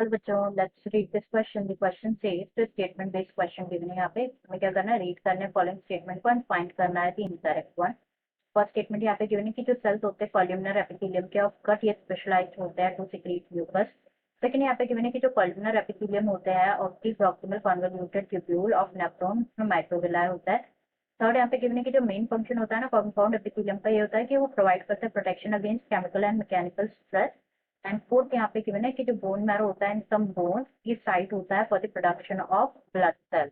Hello बच्चों, let's read this question. The question says तो statement based question given है। यहाँ पे हमें क्या करना है, रीड करना है फॉलोइंग स्टेटमेंट को एंड फाइंड करना है the incorrect one. First statement यहाँ पे गिवन है कि जो सेल्स होते हैं कॉलमनर एपिथेलियम के ऑफ गट ये स्पेशलाइज्ड होते हैं टू सिक्रीट म्यूकस। सेकंड यहाँ पे गिवन है कि जो कॉलमनर एपिथेलियम होते हैं of the proximal convoluted tubule of nephron में माइक्रोविलाई होता है। थर्ड यहाँ पे गिवन है कि जो मेन फंक्शन होता है ना कंपाउंड एपिथेलियम का, ये होता है कि वो प्रोवाइड करता है protection against chemical and mechanical stress. And fourth यहाँ पे गिवन है कि जो बोन मैरो होता है इन सम बोन्स ये साइट होता है for the production of blood cell.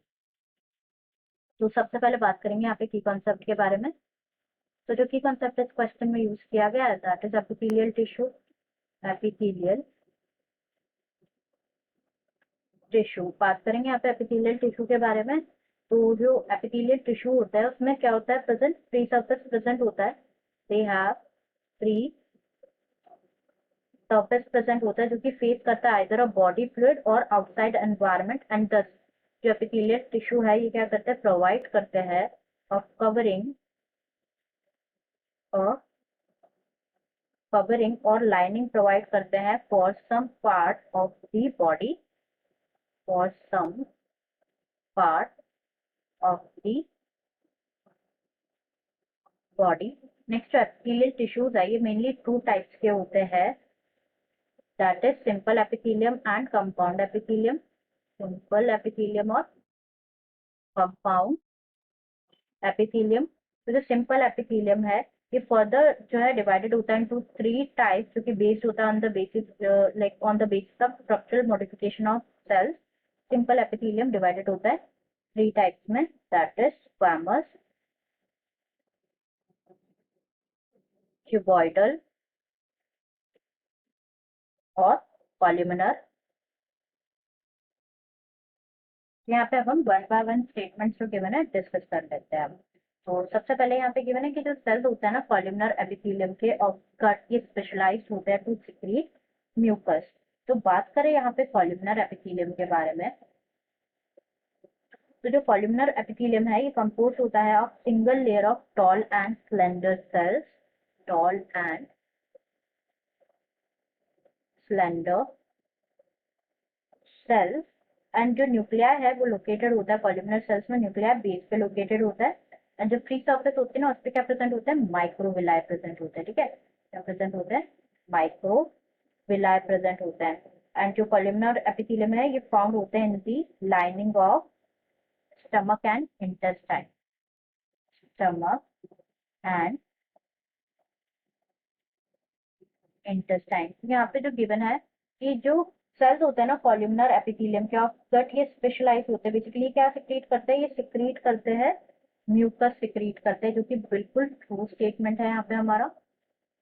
तो सबसे पहले बात करेंगे यहाँ पे की कॉन्सेप्ट के बारे में। तो जो की कॉन्सेप्ट इस क्वेश्चन में यूज किया गया है that is epithelial tissue. Epithelial tissue बात करेंगे यहाँ पे एपिथेलियल टिश्यू के बारे में। तो जो एपिथेलियल टिश्यू होता है उसमें क्या होता है, प्रेजेंट फ्री सरफेस प्रेजेंट होता है। They have free surface present होता है जो कि फेस करता है आइदर अ बॉडी फ्लूइड और आउटसाइड एनवायरनमेंट। एंड दस जो एपिथेलियल टिश्यू है ये क्या करते हैं, प्रोवाइड करते हैं ऑफ कवरिंग और लाइनिंग प्रोवाइड करते हैं for some part of the body, for some part of the body. Next जो एपिथेलियल टिश्यूज है ये मेनली टू टाइप्स के होते हैं, that is simple epithelium and compound epithelium. Simple epithelium और कंपाउंड एपिथेलियम। तो जो सिंपल एपिथेलियम है ये फर्दर जो है डिवाइडेड होता है इनटू थ्री टाइप्स, जो कि बेस्ड होता है on the basis like on the basis of structural modification of cells. Simple epithelium divided होता है थ्री टाइप्स में, दैट इज स्क्वैमस, क्यूबॉइडल और कॉलमनर। यहाँ पे अब हम वन बाय वन स्टेटमेंट्स जो गिवन है डिस्कस कर लेते हैं अब। तो सबसे पहले यहाँ पे गिवन है कि जो सेल्स होता है ना कॉलमनर एपिथेलियम के ऑफ गट ये स्पेशलाइज्ड होते हैं टू सिक्रीट म्यूकस। तो बात करें यहाँ पे कॉलमनर एपिथेलियम के बारे में, तो जो कॉलमनर एपिथेलियम है ये कंपोज होता है of single layer of tall and slender cells, tall and slender cells. And जो न्यूक्लियाई है वो लोकेटेड होता है कॉलमनर सेल्स में, न्यूक्लियाई बेस पे लोकेटेड होता है। एंड जो फ्री सरफेस होती है ना उस पर क्या प्रेजेंट होता है, माइक्रोविलाई प्रेजेंट होता है। ठीक है, क्या प्रेजेंट होता है, माइक्रोविलाई प्रेजेंट होता है। एंड जो कॉलमनर एपिथेलियम है ये फाउंड होते हैं in the lining of stomach and intestine, stomach and intestine. यहाँ पे जो गिवन है कि जो सेल्स होते हैं ना कॉलमनर एपिथेलियम के ऑफ गट ये स्पेशलाइज होते हैं, बेसिकली क्या सिक्रीट करते हैं, ये सिक्रीट करते हैं म्यूकस सिक्रीट करते हैं, जो कि बिल्कुल ट्रू स्टेटमेंट है यहाँ पे हमारा।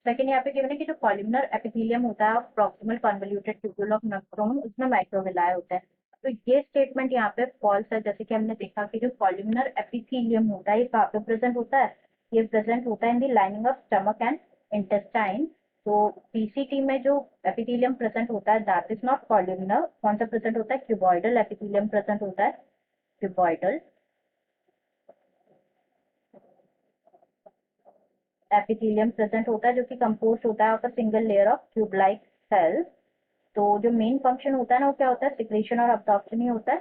सेकंड यहाँ पे गिवन है कि जो कॉलमनर एपिथेलियम होता है proximal convoluted tubule of nephron उसमें माइक्रोविलाई होता है। तो ये स्टेटमेंट यहाँ पे फॉल्स है, जैसे कि हमने देखा कि जो कॉलमनर एपिथेलियम होता है ये कहाँ पे प्रेजेंट होता है, ये प्रेजेंट होता है in the lining of stomach and intestine. तो पीसीटी में जो एपिथेलियम प्रेजेंट होता है दैट इज नॉट कॉलमनर, कौन सा प्रेजेंट होता है, क्यूबॉइडल एपिथेलियम प्रेजेंट होता है, क्यूबॉइडल एपिथेलियम प्रेजेंट होता है जो कि कंपोज होता है of a single layer of tube like cells. तो जो मेन फंक्शन होता है ना वो क्या होता है, सिक्रेशन और अब्जॉर्प्शन ही होता है।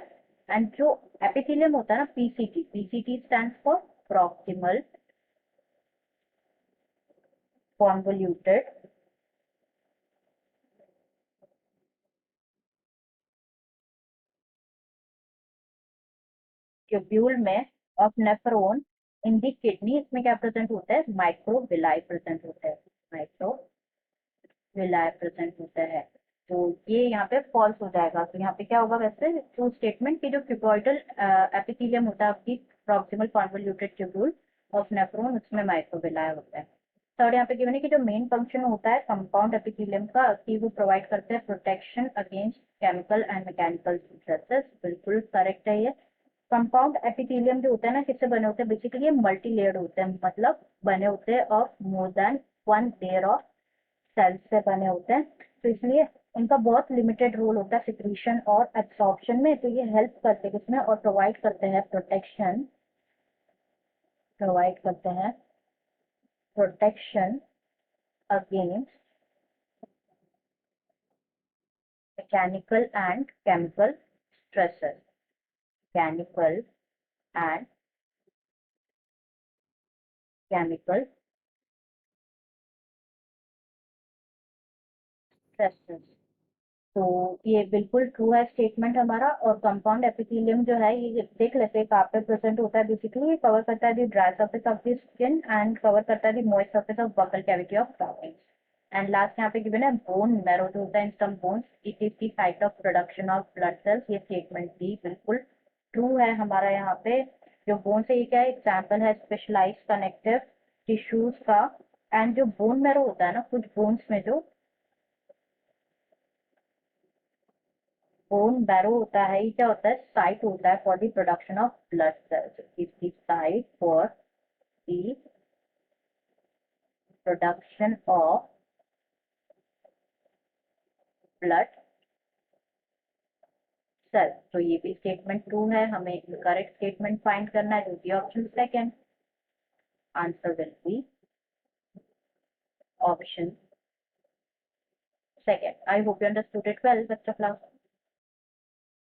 एंड जो एपिथेलियम होता है ना PCT, PCT stands for proximal convoluted tubule में of nephron in the kidney, इसमें क्या प्रेजेंट होता है, माइक्रोविलाई प्रेजेंट होता है, माइक्रोविलाई प्रेजेंट होता है। तो ये यहाँ पे फॉल्स हो जाएगा। तो यहाँ पे क्या होगा, वैसे ट्रू स्टेटमेंट की जो क्यूबॉइडल एपिथेलियम होता है आपकी proximal convoluted tubule of nephron उसमें माइक्रोविलाई होता है। थर्ड यहाँ पे गिवन है कि जो मेन फंक्शन होता है कंपाउंड एपिथेलियम का कि वो प्रोवाइड करते हैं protection against chemical and mechanical stresses, बिल्कुल करेक्ट है ये। कंपाउंड एपिथेलियम जो होता है ना किससे बने होते हैं, बेसिकली ये मल्टी लेयर्ड होते हैं, मतलब बने होते हैं of more than one layer of cells से बने होते हैं। तो इसलिए इनका बहुत लिमिटेड रोल होता है सिक्रीशन और एब्सॉर्प्शन में। तो ये हेल्प करते हैं किसमें, और प्रोवाइड करते हैं प्रोटेक्शन, प्रोवाइड करते हैं protection against mechanical and chemical stresses, mechanical and chemical stresses. तो ये बिल्कुल ट्रू है स्टेटमेंट हमारा। और कंपाउंड एपिथेलियम जो है ये देख लेते हैं कहाँ पे प्रेजेंट होता है। बेसिकली ये कवर करता है the dry surface of the skin and cover करता है the moist surface of buccal cavity of toppings. And last यहाँ पे गिवन है बोन मैरो जो होता है in some bones it is the site of production of blood cells. ये statement भी बिल्कुल ट्रू है हमारा। यहाँ पे जो बोन है ये क्या है, एग्जाम्पल है स्पेशलाइज कनेक्टिव टिश्यूज का। एंड जो बोन मैरो होता है ना, कुछ बोन्स में जो बोन मैरो होता है ये क्या होता है, साइट होता है for the production of blood cells. Is the site for the production of blood cell. तो ये भी स्टेटमेंट ट्रू है। हमें करेक्ट स्टेटमेंट फाइंड करना है, जो कि option second. Answer will be option second. I hope you understood it well, best of luck.